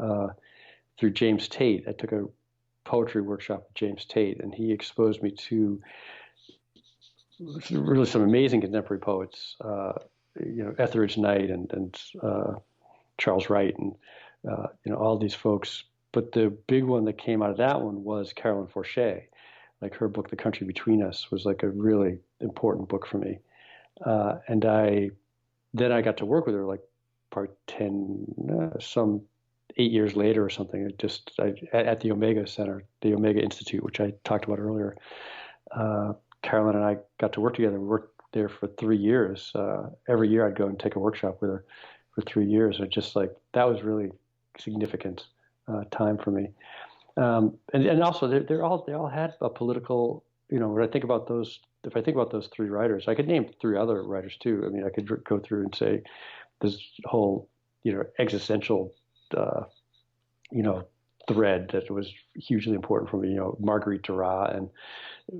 through James Tate. I took a poetry workshop with James Tate, and he exposed me to really some amazing contemporary poets, Etheridge Knight and Charles Wright and, all these folks. But the big one that came out of that one was Carolyn Forche. Like her book, The Country Between Us, was like a really important book for me. And then I got to work with her like part 8 years later or something. At the Omega Center, the Omega Institute, which I talked about earlier. Carolyn and I got to work together. We worked there for 3 years. Every year I'd go and take a workshop with her for 3 years. And just like, that was really significant time for me. And also they all had a political, when I think about those, if I think about those three writers, I could name three other writers too. I mean, I could go through and say this whole, existential, thread that was hugely important for me, Marguerite Duras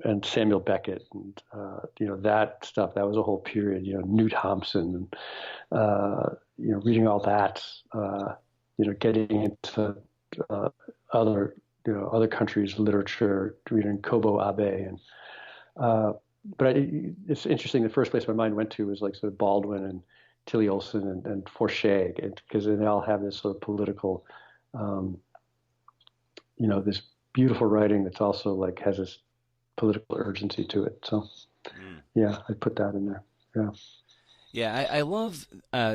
and Samuel Beckett and, that stuff, that was a whole period, Knut Hamsun and, reading all that, getting into, other countries' literature, reading Kobo Abe, and but it's interesting. The first place my mind went to was like sort of Baldwin and Tilly Olson and Forche, because they all have this sort of political, this beautiful writing that's also like has this political urgency to it. So, yeah, I put that in there. Yeah.
Yeah, I love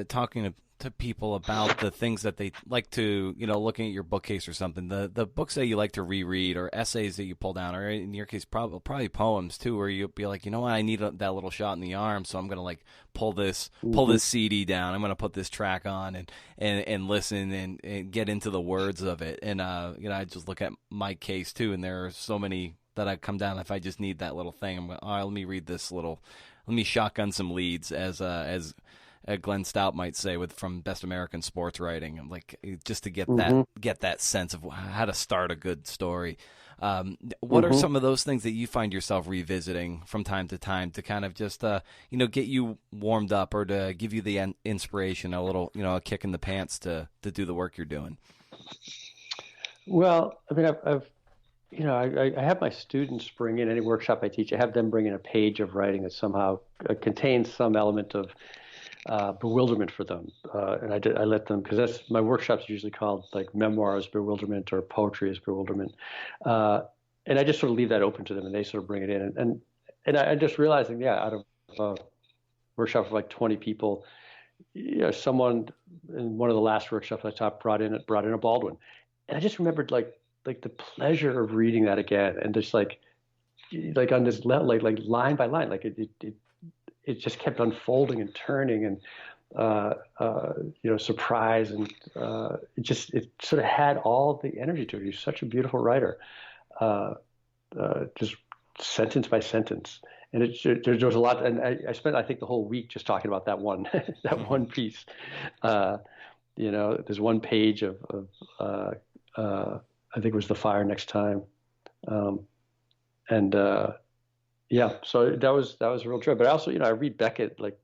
talking to people about the things that they like to, looking at your bookcase or something, the books that you like to reread or essays that you pull down, or in your case, probably poems too, where you'll be like, what, I need that little shot in the arm, so I'm going to like pull this CD down. I'm going to put this track on and listen and get into the words of it. And, I just look at my case too, and there are so many that I come down. If I just need that little thing, I'm going, all right, let me read this let me shotgun some leads, as Glenn Stout might say, from Best American Sports Writing, like just to get that sense of how to start a good story. What are some of those things that you find yourself revisiting from time to time to kind of just get you warmed up, or to give you the inspiration, a little a kick in the pants to do the work you're doing?
Well, I mean, I have my students bring in any workshop I teach. I have them bring in a page of writing that somehow contains some element of bewilderment for them, and I let them, because that's my workshops are usually called like memoirs bewilderment or poetry as bewilderment, and I just sort of leave that open to them, and they sort of bring it in, and I just realizing, out of a workshop of like 20 people, someone in one of the last workshops I taught brought in a Baldwin, and I just remembered like the pleasure of reading that again, and just like on this level, like line by line, like it just kept unfolding and turning and surprise, and it sort of had all the energy to it. He's such a beautiful writer, just sentence by sentence, and there was a lot. And I spent, I think, the whole week just talking about that one one piece. There's one page of I think it was The Fire Next Time, and yeah, so that was a real joy. But I also, I read Beckett like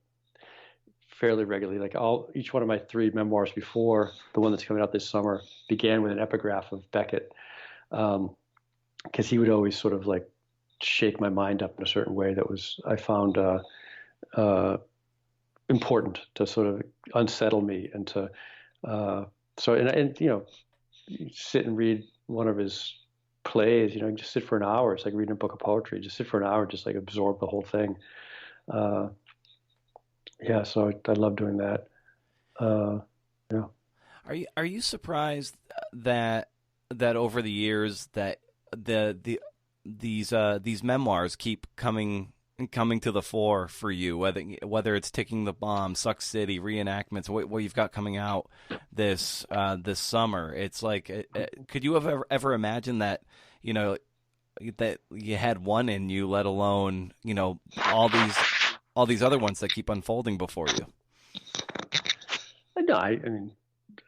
fairly regularly. Like each one of my 3 memoirs before the one that's coming out this summer began with an epigraph of Beckett, because he would always sort of like shake my mind up in a certain way that I found important to sort of unsettle me, and to sit and read one of his plays, just sit for an hour. It's like reading a book of poetry. Just sit for an hour, just like absorb the whole thing. So I love doing that. Yeah.
Are you surprised that over the years that these memoirs keep coming to the fore for you, whether it's Ticking the Bomb, Suck City, Reenactments, what you've got coming out this summer? It's like, could you have ever imagined that, that you had one in you, let alone, all these other ones that keep unfolding before you?
No, I mean,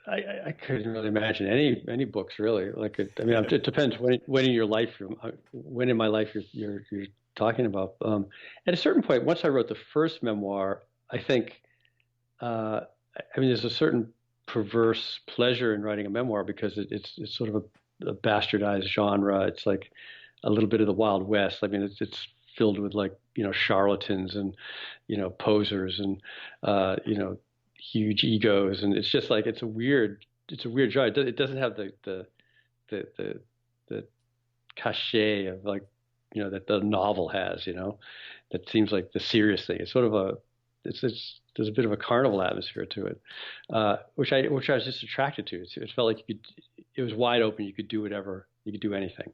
I couldn't really imagine any books really. I mean, it depends when in your life when in my life you're talking about. At a certain point, once I wrote the first memoir, I think, I mean, there's a certain perverse pleasure in writing a memoir because it's sort of a bastardized genre. It's like a little bit of the Wild West. I mean, it's filled with like, charlatans and, posers and, huge egos. And it's just like, it's a weird genre. It doesn't have the cachet of like, that the novel has, that seems like the serious thing. It's sort of there's a bit of a carnival atmosphere to it, which I was just attracted to. It felt like it was wide open. You could do whatever, you could do anything.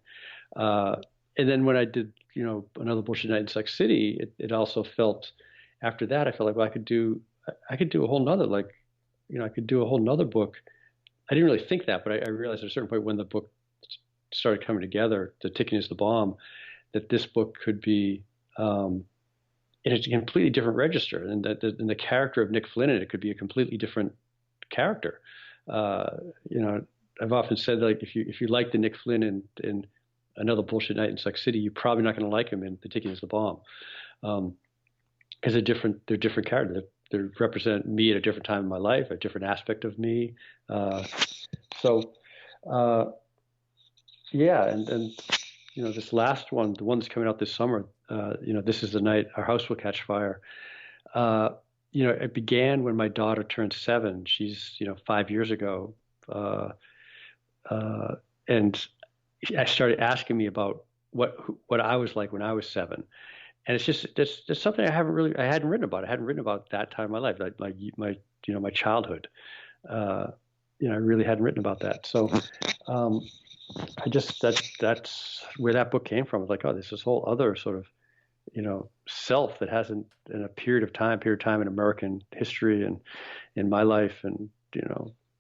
And then when I did, Another Bullshit Night in Sex City, it also felt, after that, I felt like, well, I could do a whole nother, I could do a whole nother book. I didn't really think that, but I realized at a certain point when the book started coming together, The Ticking is the Bomb, that this book could be, in a completely different register, and that the character of Nick Flynn in it could be a completely different character. I've often said, like, if you like the Nick Flynn in Another Bullshit Night in Sex City, you're probably not going to like him in The Ticking is the Bomb, because they're different characters. They represent me at a different time in my life, a different aspect of me. And this last one, the one that's coming out this summer, This Is the Night Our House Will Catch Fire. It began when my daughter turned 7. She's, 5 years ago. And I started asking me about what I was like when I was 7. And it's just, that's something I hadn't written about. I hadn't written about that time in my life, like my childhood. I really hadn't written about that. So, that's where that book came from. It's like, oh, there's this whole other sort of, self that hasn't, in a period of time in American history and in my life, and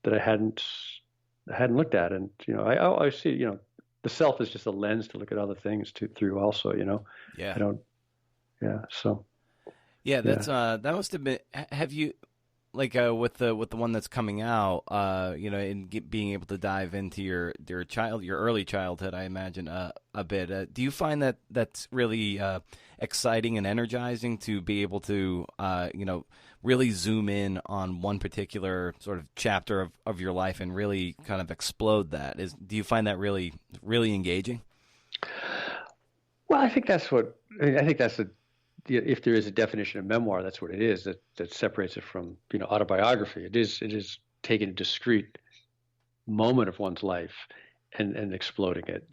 that I hadn't looked at. And I see, the self is just a lens to look at other things through also.
Yeah.
So.
Yeah, that's that must have been. Have you? Like with the one that's coming out, being able to dive into your early childhood, I imagine a bit. Do you find that that's really exciting and energizing to be able to really zoom in on one particular sort of chapter of your life and really kind of explode that? Do you find that really really engaging?
Well, I think that's if there is a definition of memoir, that's what it is. That separates it from autobiography. It is taking a discrete moment of one's life and exploding it.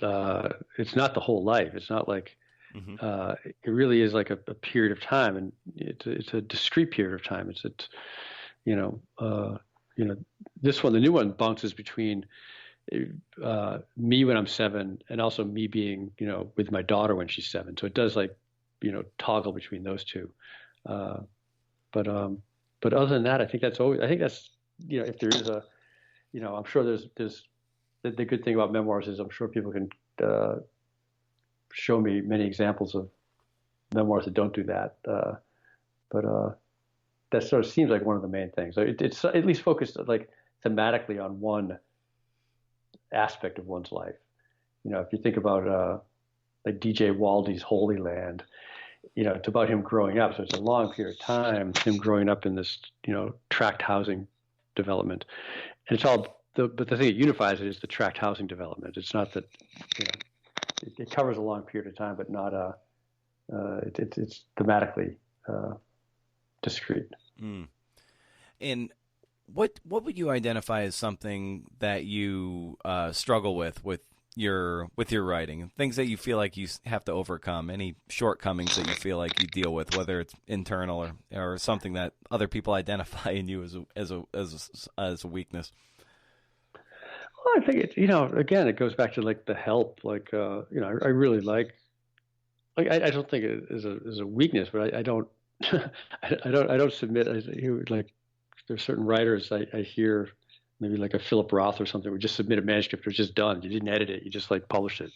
It's not the whole life. It's not like it really is like a period of time, and it's a discrete period of time. This one, the new one, bounces between me when I'm 7 and also me being with my daughter when she's 7. So it does toggle between those two. But other than that, I think that's if there is a, I'm sure there's the good thing about memoirs is I'm sure people can show me many examples of memoirs that don't do that. But that sort of seems like one of the main things. It's at least focused like thematically on one aspect of one's life. If you think about like DJ Waldy's Holy Land, it's about him growing up. So it's a long period of time, him growing up in this, tract housing development. And it's all, but the thing that unifies it is the tract housing development. It's not that, it covers a long period of time, but not it's thematically discrete.
Mm. And what would you identify as something that you struggle with your writing, things that you feel like you have to overcome, any shortcomings that you feel like you deal with, whether it's internal or something that other people identify in you as a weakness?
Well, I think again, it goes back to like the help. Like, I really like I don't think it is a weakness, but I don't, I don't submit. Like, there's certain writers I hear, maybe like a Philip Roth or something, would just submit a manuscript. It was just done. You didn't edit it. You just like published it.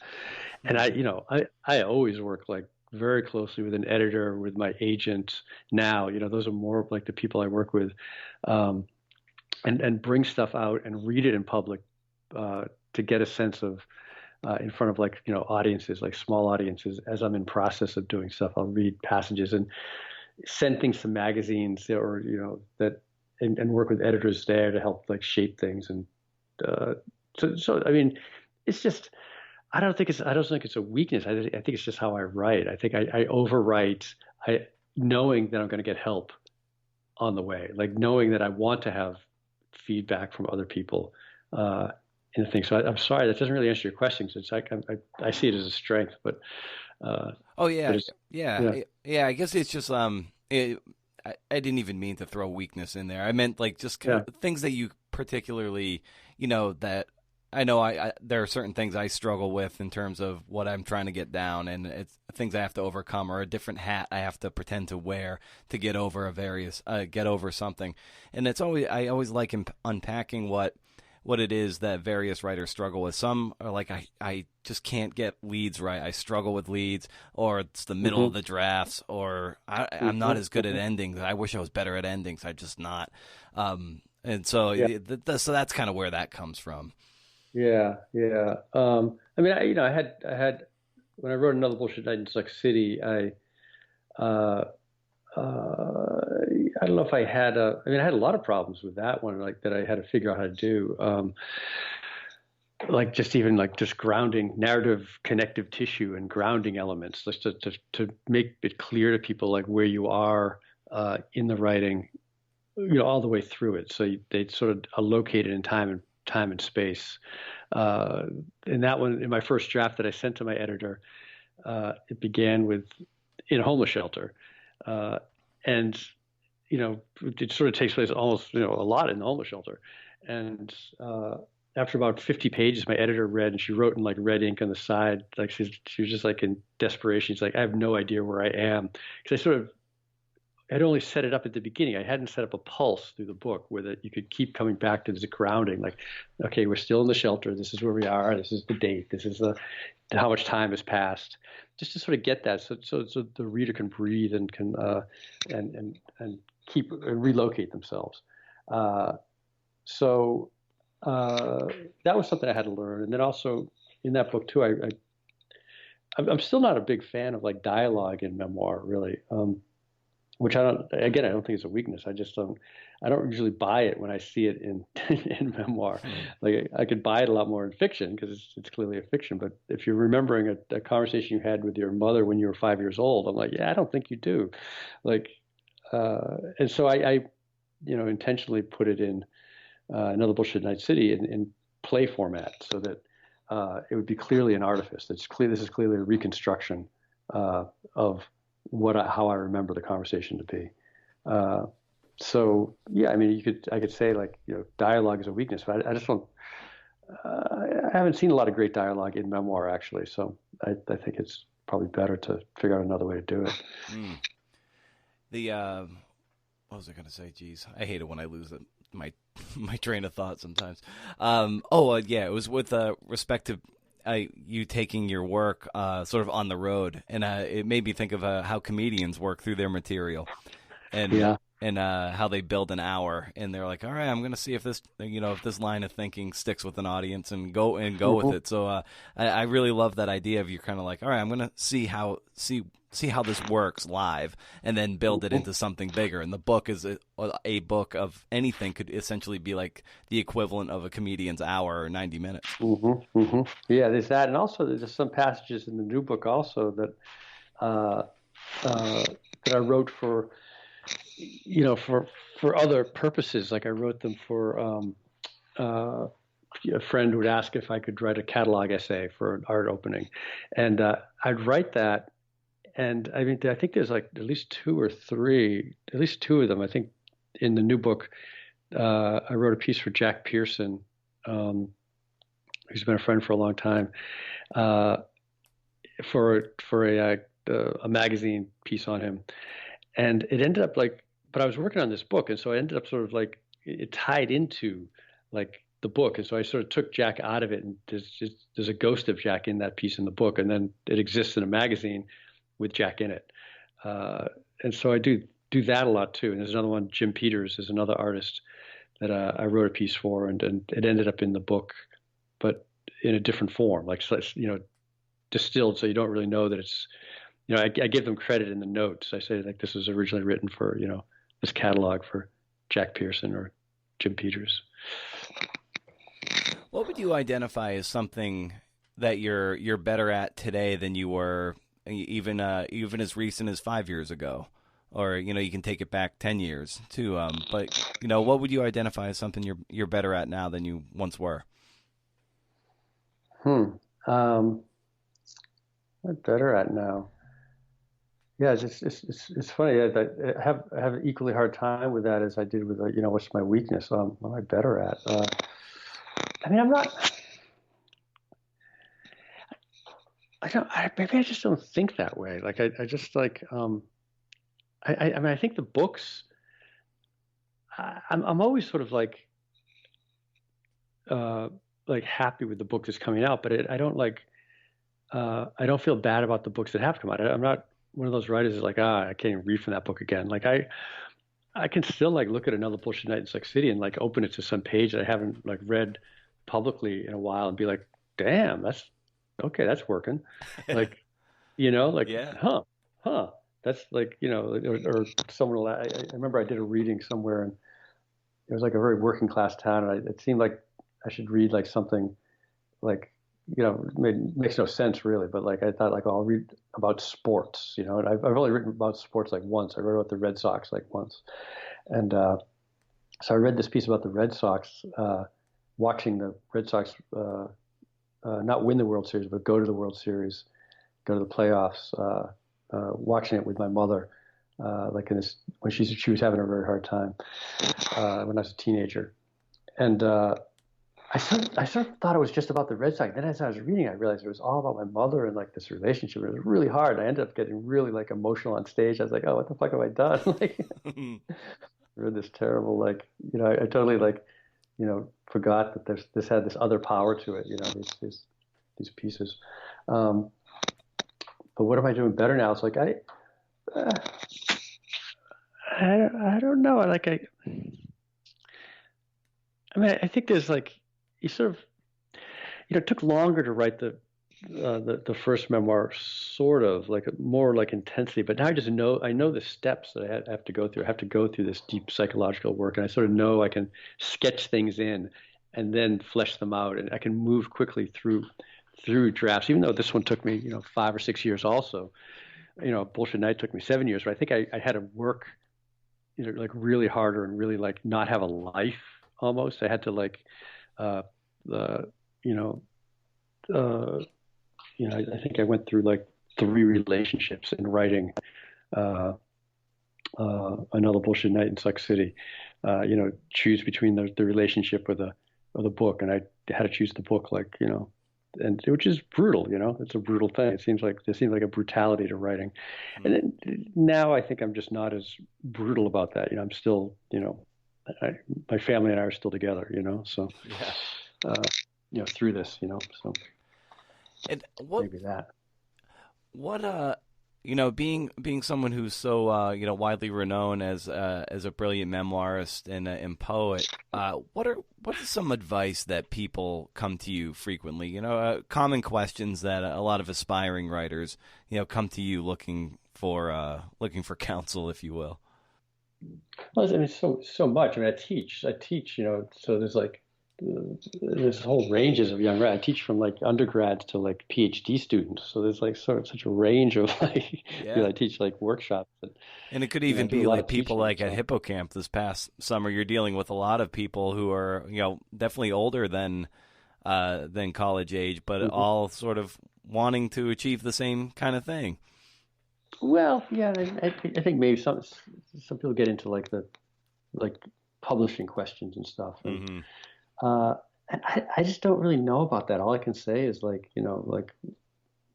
And I always work like very closely with an editor, with my agent now. Those are more like the people I work with. and bring stuff out and read it in public to get a sense of in front of like audiences, like small audiences. As I'm in process of doing stuff, I'll read passages and send things to magazines or that and work with editors there to help like shape things. And so I mean, it's just I don't think it's a weakness. I think it's just how I write. I think I overwrite, knowing that I'm going to get help on the way, like knowing that I want to have feedback from other people in the thing. So I'm sorry that doesn't really answer your question. So it's like I see it as a strength, but
Oh yeah,
but
yeah,
yeah,
yeah. I guess it's just I didn't even mean to throw weakness in there. I meant like just kind
yeah,
of things that you particularly, that I know I there are certain things I struggle with in terms of what I'm trying to get down, and it's things I have to overcome or a different hat I have to pretend to wear to get over get over something. And I always like unpacking what it is that various writers struggle with. Some are like, I just can't get leads right. I struggle with leads, or it's the middle of
hmm
the drafts, or I'm not
hmm
as good at
hmm
endings. I wish I was better at endings. I'm just not. And so,
yeah,
so that's kind of where that comes from.
yeah, yeah. I mean, I had when I wrote Another Bullshit Night in Suck City, uh, I don't know if I had I mean, I had a lot of problems with that one, like that I had to figure out how to do. Like just even like just grounding narrative connective tissue and grounding elements, just to make it clear to people like where you are in the writing, all the way through it. So they sort of are located in time and space. In that one, in my first draft that I sent to my editor, it began with in a homeless shelter. Uh, and it sort of takes place almost a lot in the homeless shelter. And after about 50 pages, my editor read, and she wrote in like red ink on the side, like she was just like in desperation. She's like, I have no idea where I am, because I sort of had only set it up at the beginning. I hadn't set up a pulse through the book where that you could keep coming back to this grounding, like, okay, we're still in the shelter. This is where we are. This is the date. This is the how much time has passed, just to sort of get that, so the reader can breathe and can and keep relocate themselves. Uh, so that was something I had to learn, and then also in that book too, I'm still not a big fan of like dialogue in memoir, really. Which I don't. Again, I don't think it's a weakness. I just don't. I don't usually buy it when I see it in in memoir. Like I could buy it a lot more in fiction because it's clearly a fiction. But if you're remembering a conversation you had with your mother when you were 5 years old, I'm like, yeah, I don't think you do. Like, and so I intentionally put it in Another Bullshit Night City in play format so that it would be clearly an artifice. It's clear. This is clearly a reconstruction of how I remember the conversation to be. So yeah, I mean, I could say like dialogue is a weakness, but I just don't. I haven't seen a lot of great dialogue in memoir actually, so I think it's probably better to figure out another way to do it.
Mm. The what was I going to say? Geez, I hate it when I lose my my train of thought sometimes. Yeah, it was with respect to you taking your work sort of on the road, and it made me think of how comedians work through their material, and
Yeah.
how they build an hour, and they're like, all right, I'm going to see if this line of thinking sticks with an audience, and go with
Mhm.
it. So I really love that idea of you kind of like, all right, I'm going to see how this works live, and then build it
Mhm.
into something bigger. And the book is a book of anything could essentially be like the equivalent of a comedian's hour or 90 minutes.
Yeah, there's that, and also there's some passages in the new book also that uh, that I wrote for for other purposes. Like I wrote them for uh, a friend would ask if I could write a catalog essay for an art opening, and I'd write that. And I mean, I think there's like at least at least two of them. I think in the new book, I wrote a piece for Jack Pearson, um, who's been a friend for a long time, uh, for a magazine piece on him, and it ended up like. But I was working on this book, and so I ended up sort of like it tied into like the book, and so I sort of took Jack out of it, and there's a ghost of Jack in that piece in the book, and then it exists in a magazine with Jack in it, and so I do that a lot too. And there's another one. Jim Peters is another artist that I wrote a piece for, and it ended up in the book, but in a different form, like distilled, so you don't really know that it's. I give them credit in the notes. I say like this was originally written for this catalog for Jack Pearson or Jim Peters.
What would you identify as something that you're better at today than you were even as recent as 5 years ago, or you can take it back 10 years too. But what would you identify as something you're better at now than you once were?
I'm better at now. Yeah, it's funny. I have an equally hard time with that as I did with what's my weakness. What am I better at? I mean, I'm not. I don't. Maybe I just don't think that way. Like I just like. I mean, I think the books. I'm always sort of like happy with the book that's coming out, but I don't like. I don't feel bad about the books that have come out. I'm not one of those writers who's like, I can't even read from that book again. Like I can still like look at Another Bullshit Night in Sex City and like open it to some page that I haven't like read publicly in a while and be like, damn, that's okay, that's working. Like, like,
Yeah.
huh. That's like, or someone will, I remember I did a reading somewhere and it was like a very working class town. And it seemed like I should read like something like, makes no sense really, but like I thought like, oh, I'll read about sports, and I've only written about sports like once. I wrote about the Red Sox like once. And so I read this piece about the Red Sox, watching the Red Sox not win the World Series, but go to the World Series, go to the playoffs, watching it with my mother, like in this, when she was having a very hard time when I was a teenager. And I sort of thought it was just about the Red Sox. Then as I was reading, I realized it was all about my mother and like this relationship. It was really hard. I ended up getting really like emotional on stage. I was like, oh, what the fuck have I done? Like, I read this terrible, like, I totally like, forgot that this had this other power to it. These pieces. But what am I doing better now? It's like uh, I don't know. I mean, I think there's like you sort of it took longer to write the first memoir, sort of like more like intensely. But now I know the steps that I have to go through. I have to go through this deep psychological work, and I sort of know I can sketch things in and then flesh them out, and I can move quickly through drafts. Even though this one took me 5 or 6 years, also, Bullshit Night took me 7 years. But I think I had to work like really harder and really like not have a life almost. I had to like the I think I went through like 3 relationships in writing Another Bullshit Night in Suck City. Choose between the relationship or the book, and I had to choose the book, like and which is brutal. It's a brutal thing. There seems like a brutality to writing, and then, now I think I'm just not as brutal about that. I'm still my family and I are still together. So through this, so.
And
Maybe that.
being someone who's so widely renowned as a brilliant memoirist and poet, what is some advice that people come to you frequently? Common questions that a lot of aspiring writers come to you looking for counsel, if you will.
Well, I mean, so much. I mean, I teach. So there's like there's whole ranges of young writers. I teach from like undergrads to like PhD students. So there's like such a range of like
Yeah.
I teach like workshops.
And it could even
I do
be
a lot
like
of
people
teaching.
like at
So
Hippocamp this past summer. You're dealing with a lot of people who are definitely older than college age, but
mhm.
all sort of wanting to achieve the same kind of thing.
Well, yeah, I think maybe some people get into like the like publishing questions and stuff,
Hmm.
uh, and I just don't really know about that. All I can say is like like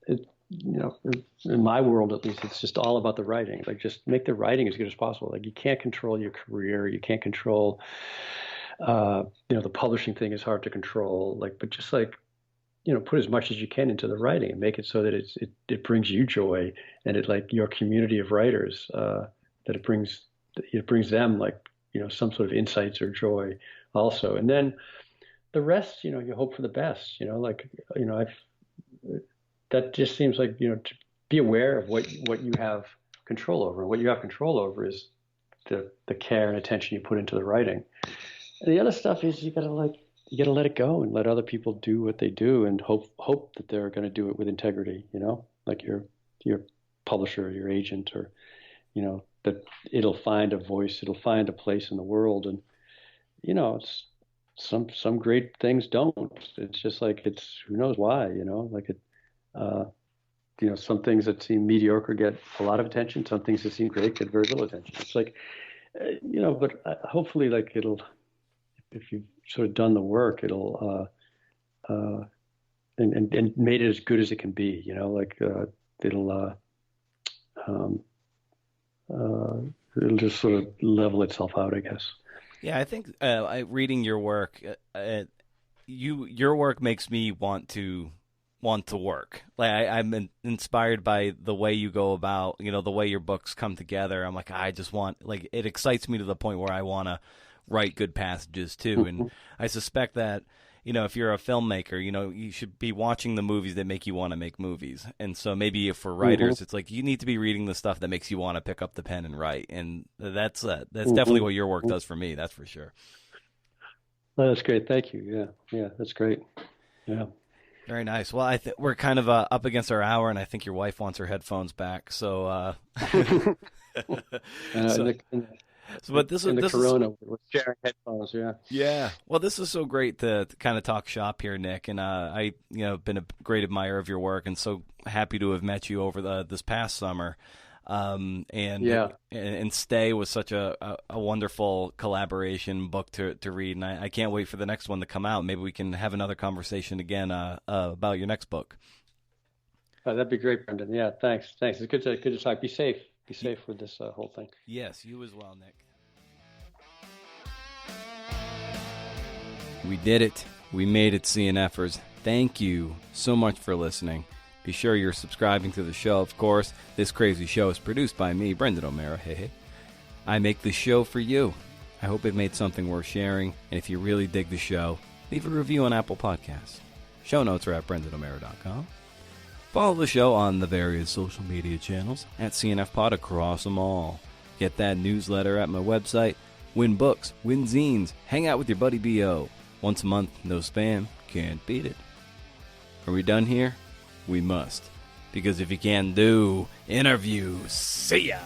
it, in my world at least, it's just all about the writing. Like, just make the writing as good as possible. Like, you can't control your career, you can't control, the publishing thing is hard to control. Like, but just like, put as much as you can into the writing and make it so that it brings you joy, and it like your community of writers, that it brings them like some sort of insights or joy also. And then the rest, you hope for the best, like, that just seems like, to be aware of what you have control over. And what you have control over is the care and attention you put into the writing. And the other stuff is you gotta let it go and let other people do what they do and hope that they're going to do it with integrity, like your publisher, your agent, or, that it'll find a voice, it'll find a place in the world. And, it's some great things don't. It's just like, who knows why, like some things that seem mediocre get a lot of attention. Some things that seem great get very little attention. It's like, but hopefully, like, if you've sort of done the work, it'll, and made it as good as it can be, it'll just sort of level itself out, I guess.
Yeah, I think reading your work, your work makes me want to work. Like I'm inspired by the way you go about, the way your books come together. I'm like, I just want, like, it excites me to the point where I want to write good passages too. And I suspect that, if you're a filmmaker, you should be watching the movies that make you want to make movies. And so maybe for writers, it's like you need to be reading the stuff that makes you want to pick up the pen and write. And that's definitely what your work does for me. That's for sure.
Oh, that's great. Thank you. Yeah, that's great. Yeah.
Very nice. Well, we're kind of up against our hour, and I think your wife wants her headphones back. So, but this Corona,
we're sharing headphones.
Yeah. Well, this is so great to kind of talk shop here, Nick. And I, been a great admirer of your work, and so happy to have met you over this past summer. And Stay was such a wonderful collaboration book to read, and I can't wait for the next one to come out. Maybe we can have another conversation again about your next book.
That'd be great, Brendan. Yeah, thanks. It's good to talk. Be safe with this whole thing.
Yes, you as well, Nick. We did it. We made it, CNFers. Thank you so much for listening. Be sure you're subscribing to the show, of course. This crazy show is produced by me, Brendan O'Mara. Hey. I make this show for you. I hope it made something worth sharing. And if you really dig the show, leave a review on Apple Podcasts. Show notes are at BrendanO'Mara.com. Follow the show on the various social media channels at CNFPod across them all. Get that newsletter at my website. Win books, win zines, hang out with your buddy B.O. Once a month, no spam, can't beat it. Are we done here? We must. Because if you can do interviews, see ya!